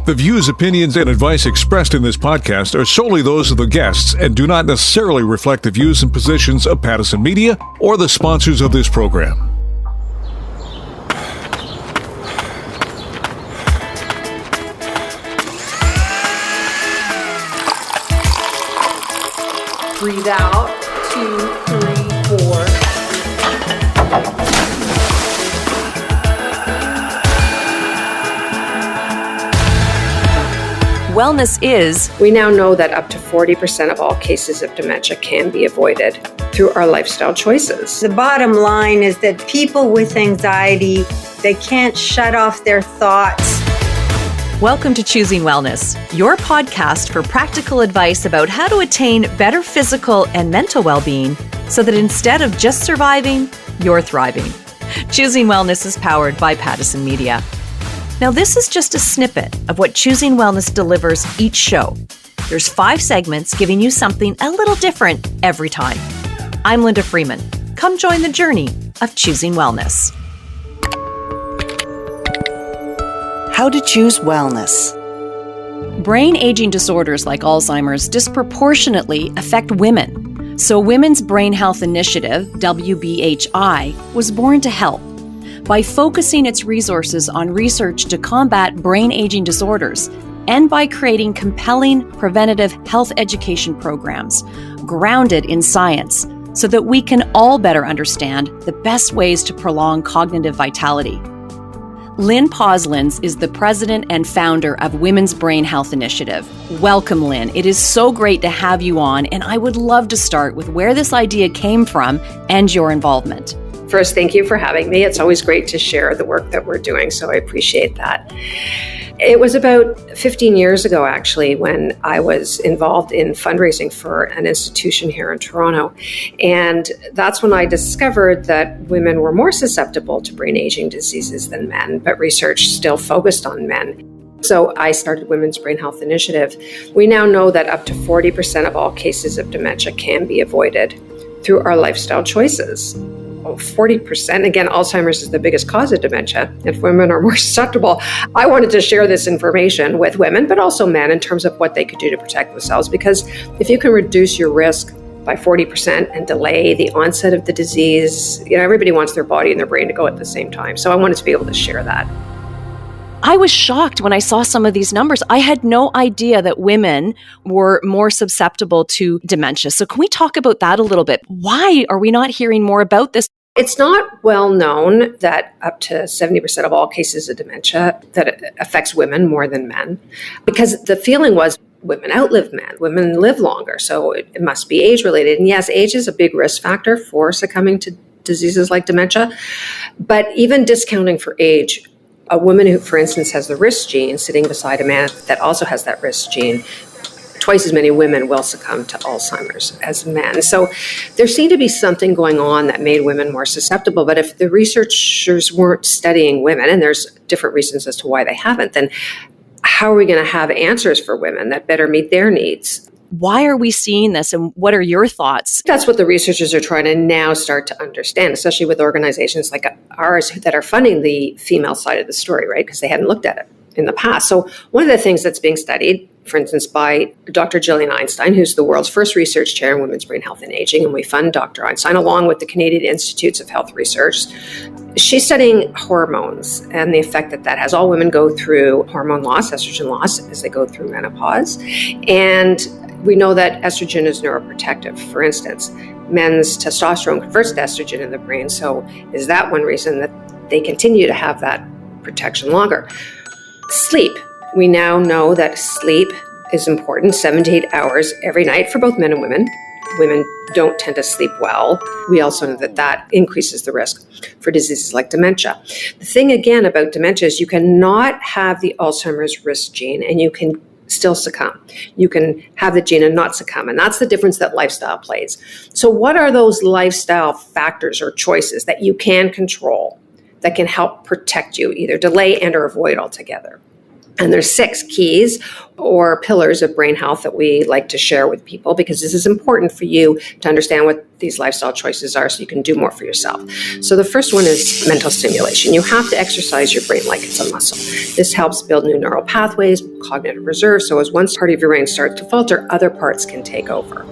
The views, opinions, and advice expressed in this podcast are solely those of the guests and do not necessarily reflect the views and positions of Pattison Media or the sponsors of this program. Breathe out, 2, 3, 4. Wellness is. We now know that up to 40% of all cases of dementia can be avoided through our lifestyle choices. The bottom line is that people with anxiety, they can't shut off their thoughts. Welcome to Choosing Wellness, your podcast for practical advice about how to attain better physical and mental well-being so that instead of just surviving, you're thriving. Choosing Wellness is powered by Pattison Media. Now, this is just a snippet of what Choosing Wellness delivers each show. There's 5 segments giving you something a little different every time. I'm Linda Freeman. Come join the journey of Choosing Wellness. How to choose wellness. Brain aging disorders like Alzheimer's disproportionately affect women. So Women's Brain Health Initiative, WBHI, was born to help. By focusing its resources on research to combat brain aging disorders and by creating compelling preventative health education programs grounded in science so that we can all better understand the best ways to prolong cognitive vitality. Lynn Posluns is the president and founder of Women's Brain Health Initiative. Welcome, Lynn. It is so great to have you on, and I would love to start with where this idea came from and your involvement. First, thank you for having me. It's always great to share the work that we're doing, so I appreciate that. It was about 15 years ago, actually, when I was involved in fundraising for an institution here in Toronto. And that's when I discovered that women were more susceptible to brain aging diseases than men, but research still focused on men. So I started Women's Brain Health Initiative. We now know that up to 40% of all cases of dementia can be avoided through our lifestyle choices. 40%. Again, Alzheimer's is the biggest cause of dementia. If women are more susceptible, I wanted to share this information with women, but also men in terms of what they could do to protect themselves. Because if you can reduce your risk by 40% and delay the onset of the disease, everybody wants their body and their brain to go at the same time. So I wanted to be able to share that. I was shocked when I saw some of these numbers. I had no idea that women were more susceptible to dementia. So can we talk about that a little bit? Why are we not hearing more about this? It's not well known that up to 70% of all cases of dementia that it affects women more than men, because the feeling was women outlive men, women live longer, so it must be age related. And yes, age is a big risk factor for succumbing to diseases like dementia, but even discounting for age, a woman who, for instance, has the risk gene sitting beside a man that also has that risk gene, twice as many women will succumb to Alzheimer's as men. So there seemed to be something going on that made women more susceptible. But if the researchers weren't studying women, and there's different reasons as to why they haven't, then how are we going to have answers for women that better meet their needs? Why are we seeing this, and what are your thoughts? That's what the researchers are trying to now start to understand, especially with organizations like ours that are funding the female side of the story, right? Because they hadn't looked at it in the past. So one of the things that's being studied, for instance, by Dr. Gillian Einstein, who's the world's first research chair in women's brain health and aging, and we fund Dr. Einstein along with the Canadian Institutes of Health Research. She's studying hormones and the effect that that has. All women go through hormone loss, estrogen loss, as they go through menopause. And we know that estrogen is neuroprotective. For instance, men's testosterone converts to estrogen in the brain. So is that one reason that they continue to have that protection longer? Sleep. We now know that sleep is important, 7 to 8 hours every night for both men and women. Women don't tend to sleep well. We also know that that increases the risk for diseases like dementia. The thing again about dementia is you cannot have the Alzheimer's risk gene and you can still succumb. You can have the gene and not succumb. And that's the difference that lifestyle plays. So what are those lifestyle factors or choices that you can control that can help protect you, either delay and or avoid altogether? And there's 6 keys or pillars of brain health that we like to share with people, because this is important for you to understand what these lifestyle choices are so you can do more for yourself. So the first one is mental stimulation. You have to exercise your brain like it's a muscle. This helps build new neural pathways, cognitive reserve, so as one part of your brain starts to falter, other parts can take over.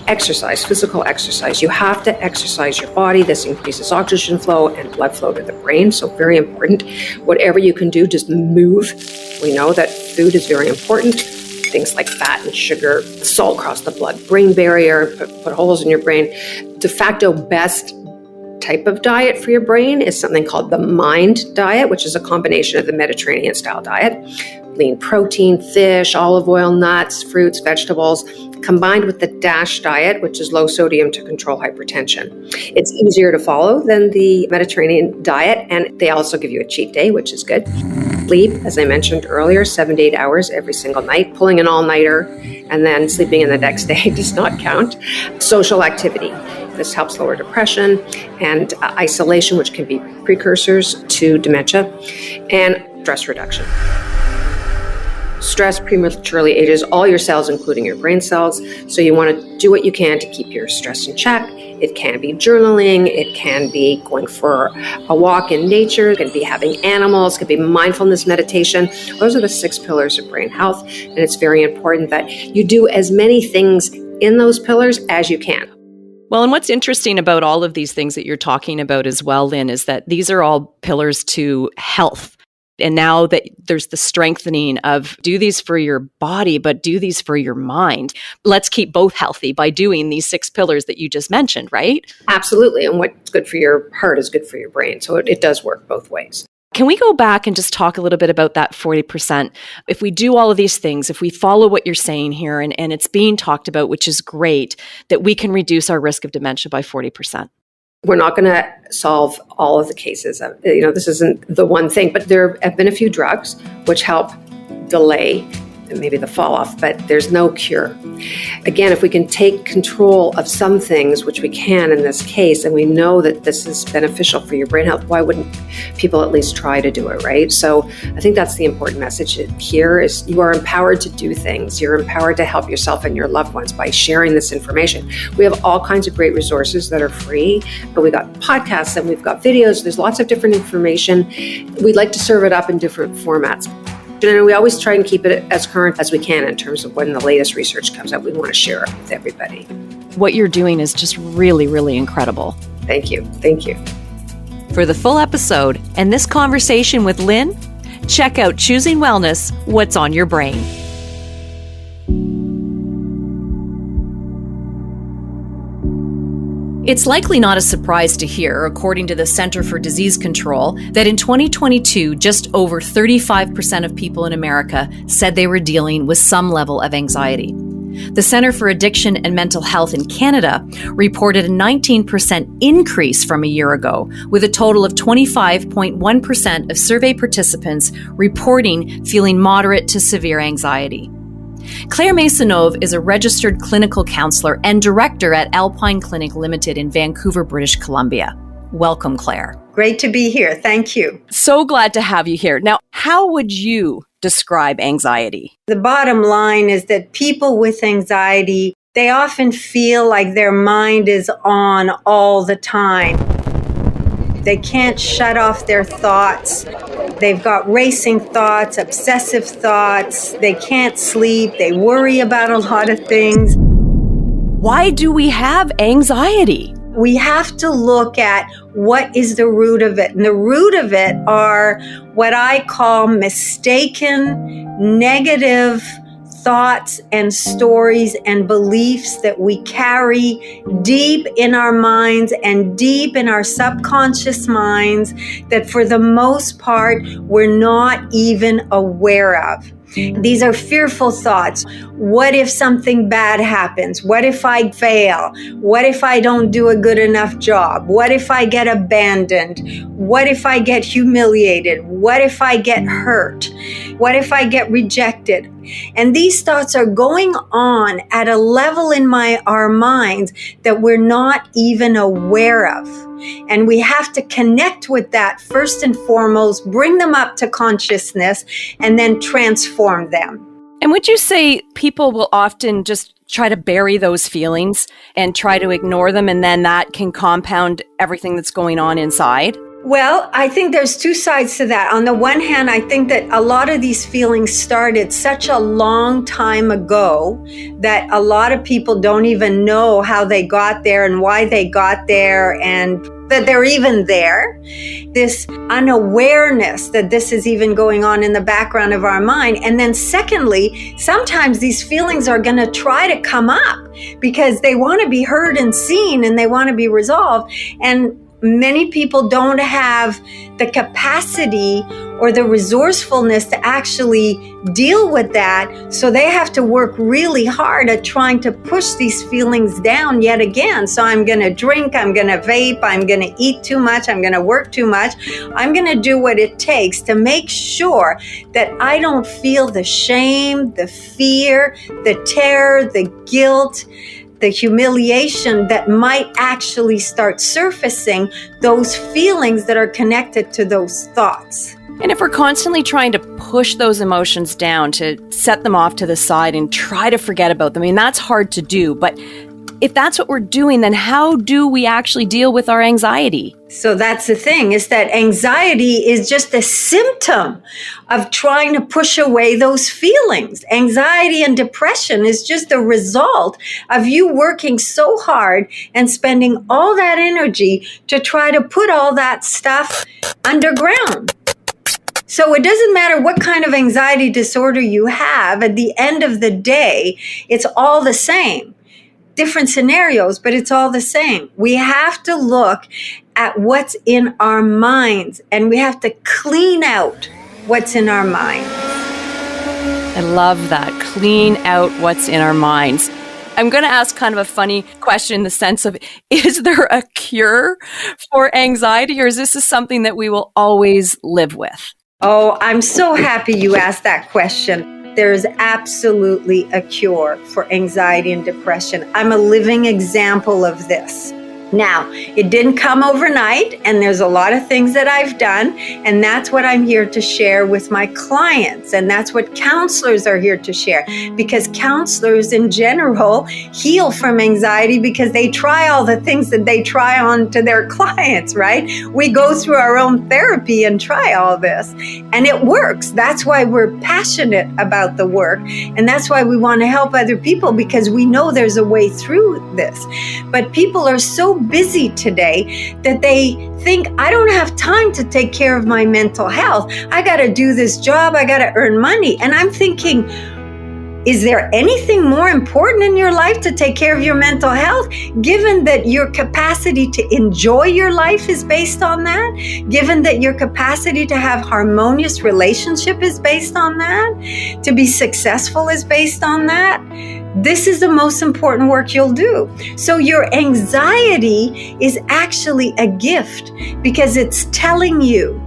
Exercise, physical exercise. You have to exercise your body. This increases oxygen flow and blood flow to the brain, so very important. Whatever you can do, just move. We know that food is very important. Things like fat and sugar, salt cross the blood-brain barrier, put holes in your brain. De facto best type of diet for your brain is something called the MIND diet, which is a combination of the Mediterranean-style diet. Lean protein, fish, olive oil, nuts, fruits, vegetables, combined with the DASH diet, which is low sodium to control hypertension. It's easier to follow than the Mediterranean diet, and they also give you a cheat day, which is good. Sleep, as I mentioned earlier, 7 to 8 hours every single night. Pulling an all-nighter and then sleeping in the next day does not count. Social activity. This helps lower depression and isolation, which can be precursors to dementia, and stress reduction. Stress prematurely ages all your cells, including your brain cells. So you want to do what you can to keep your stress in check. It can be journaling. It can be going for a walk in nature. It can be having animals. It can be mindfulness meditation. Those are the 6 pillars of brain health. And it's very important that you do as many things in those pillars as you can. Well, and what's interesting about all of these things that you're talking about as well, Lynn, is that these are all pillars to health. And now that there's the strengthening of do these for your body, but do these for your mind. Let's keep both healthy by doing these 6 pillars that you just mentioned, right? Absolutely. And what's good for your heart is good for your brain. So it does work both ways. Can we go back and just talk a little bit about that 40%? If we do all of these things, if we follow what you're saying here, and it's being talked about, which is great, that we can reduce our risk of dementia by 40%. We're not going to solve all of the cases. This isn't the one thing, but there have been a few drugs which help delay maybe the fall off, but there's no cure. Again, if we can take control of some things, which we can in this case, and we know that this is beneficial for your brain health, why wouldn't people at least try to do it, right? So I think that's the important message here is you are empowered to do things. You're empowered to help yourself and your loved ones by sharing this information. We have all kinds of great resources that are free, but we've got podcasts and we've got videos. There's lots of different information. We'd like to serve it up in different formats. And we always try and keep it as current as we can in terms of when the latest research comes out. We want to share it with everybody. What you're doing is just really, really incredible. Thank you. Thank you. For the full episode and this conversation with Lynn, check out Choosing Wellness, What's on Your Brain. It's likely not a surprise to hear, according to the Center for Disease Control, that in 2022, just over 35% of people in America said they were dealing with some level of anxiety. The Center for Addiction and Mental Health in Canada reported a 19% increase from a year ago, with a total of 25.1% of survey participants reporting feeling moderate to severe anxiety. Claire Maisonneuve is a registered clinical counselor and director at Alpine Clinic Limited in Vancouver, British Columbia. Welcome, Claire. Great to be here. Thank you. So glad to have you here. Now, how would you describe anxiety? The bottom line is that people with anxiety, they often feel like their mind is on all the time. They can't shut off their thoughts. They've got racing thoughts, obsessive thoughts. They can't sleep. They worry about a lot of things. Why do we have anxiety? We have to look at what is the root of it. And the root of it are what I call mistaken, negative thoughts and stories and beliefs that we carry deep in our minds and deep in our subconscious minds that for the most part we're not even aware of. These are fearful thoughts. What if something bad happens? What if I fail? What if I don't do a good enough job? What if I get abandoned? What if I get humiliated? What if I get hurt? What if I get rejected? And these thoughts are going on at a level in our minds that we're not even aware of. And we have to connect with that first and foremost, bring them up to consciousness, and then transform them. And would you say people will often just try to bury those feelings and try to ignore them, and then that can compound everything that's going on inside? Well, I think there's two sides to that. On the one hand, I think that a lot of these feelings started such a long time ago that a lot of people don't even know how they got there and why they got there and that they're even there. This unawareness that this is even going on in the background of our mind. And then secondly, sometimes these feelings are going to try to come up because they want to be heard and seen and they want to be resolved. And many people don't have the capacity or the resourcefulness to actually deal with that. So they have to work really hard at trying to push these feelings down yet again. So I'm going to drink, I'm going to vape, I'm going to eat too much, I'm going to work too much. I'm going to do what it takes to make sure that I don't feel the shame, the fear, the terror, the guilt, the humiliation that might actually start surfacing those feelings that are connected to those thoughts. And if we're constantly trying to push those emotions down, to set them off to the side and try to forget about them, I mean, that's hard to do. But if that's what we're doing, then how do we actually deal with our anxiety? So that's the thing, is that anxiety is just a symptom of trying to push away those feelings. Anxiety and depression is just a result of you working so hard and spending all that energy to try to put all that stuff underground. So it doesn't matter what kind of anxiety disorder you have, at the end of the day, it's all the same. Different scenarios, but it's all the same. We have to look at what's in our minds, and we have to clean out what's in our minds. I love that. Clean out what's in our minds. I'm going to ask kind of a funny question in the sense of, is there a cure for anxiety, or is this something that we will always live with? Oh, I'm so happy you asked that question. There is absolutely a cure for anxiety and depression. I'm a living example of this. Now, it didn't come overnight, and there's a lot of things that I've done, and that's what I'm here to share with my clients, and that's what counselors are here to share, because counselors in general heal from anxiety because they try all the things that they try on to their clients, right? We go through our own therapy and try all this, and it works. That's why we're passionate about the work, and that's why we want to help other people, because we know there's a way through this. But people are so busy today that they think, I don't have time to take care of my mental health. I got to do this job. I got to earn money. And I'm thinking, is there anything more important in your life to take care of your mental health, given that your capacity to enjoy your life is based on that, given that your capacity to have harmonious relationship is based on that, to be successful is based on that? This is the most important work you'll do. So your anxiety is actually a gift, because it's telling you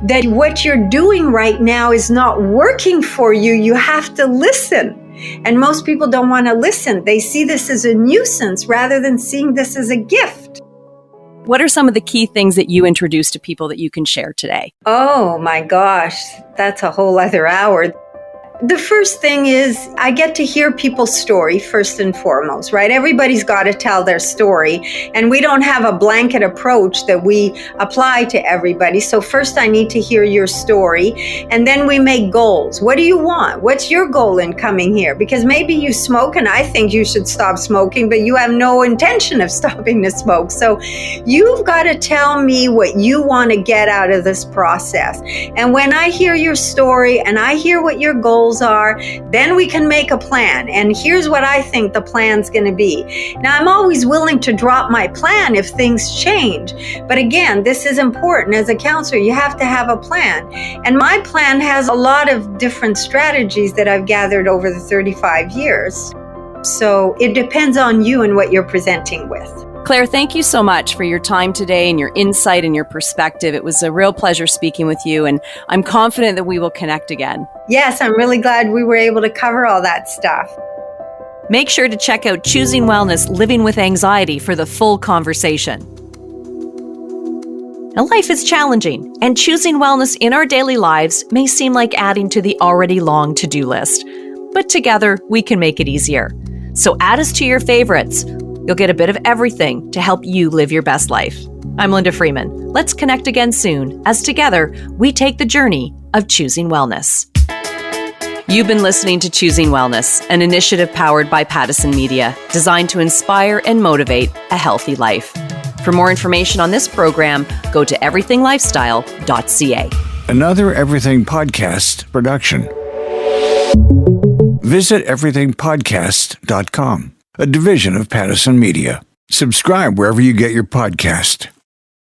that what you're doing right now is not working for you. You have to listen. And most people don't want to listen. They see this as a nuisance rather than seeing this as a gift. What are some of the key things that you introduce to people that you can share today? Oh my gosh, that's a whole other hour. The first thing is I get to hear people's story first and foremost, right? Everybody's got to tell their story, and we don't have a blanket approach that we apply to everybody. So first I need to hear your story, and then we make goals. What do you want? What's your goal in coming here? Because maybe you smoke and I think you should stop smoking, but you have no intention of stopping to smoke. So you've got to tell me what you want to get out of this process. And when I hear your story and I hear what your goals goals are. Then we can make a plan. And here's what I think the plan's going to be. Now, I'm always willing to drop my plan if things change. But again, this is important. As a counselor, you have to have a plan. And my plan has a lot of different strategies that I've gathered over the 35 years. So it depends on you and what you're presenting with. Claire, thank you so much for your time today and your insight and your perspective. It was a real pleasure speaking with you, and I'm confident that we will connect again. Yes, I'm really glad we were able to cover all that stuff. Make sure to check out Choosing Wellness, Living with Anxiety for the full conversation. Now, life is challenging, and choosing wellness in our daily lives may seem like adding to the already long to-do list. But together, we can make it easier. So add us to your favorites. You'll get a bit of everything to help you live your best life. I'm Linda Freeman. Let's connect again soon, as together, we take the journey of choosing wellness. You've been listening to Choosing Wellness, an initiative powered by Pattison Media, designed to inspire and motivate a healthy life. For more information on this program, go to everythinglifestyle.ca. Another Everything Podcast production. Visit everythingpodcast.com, a division of Pattison Media. Subscribe wherever you get your podcast.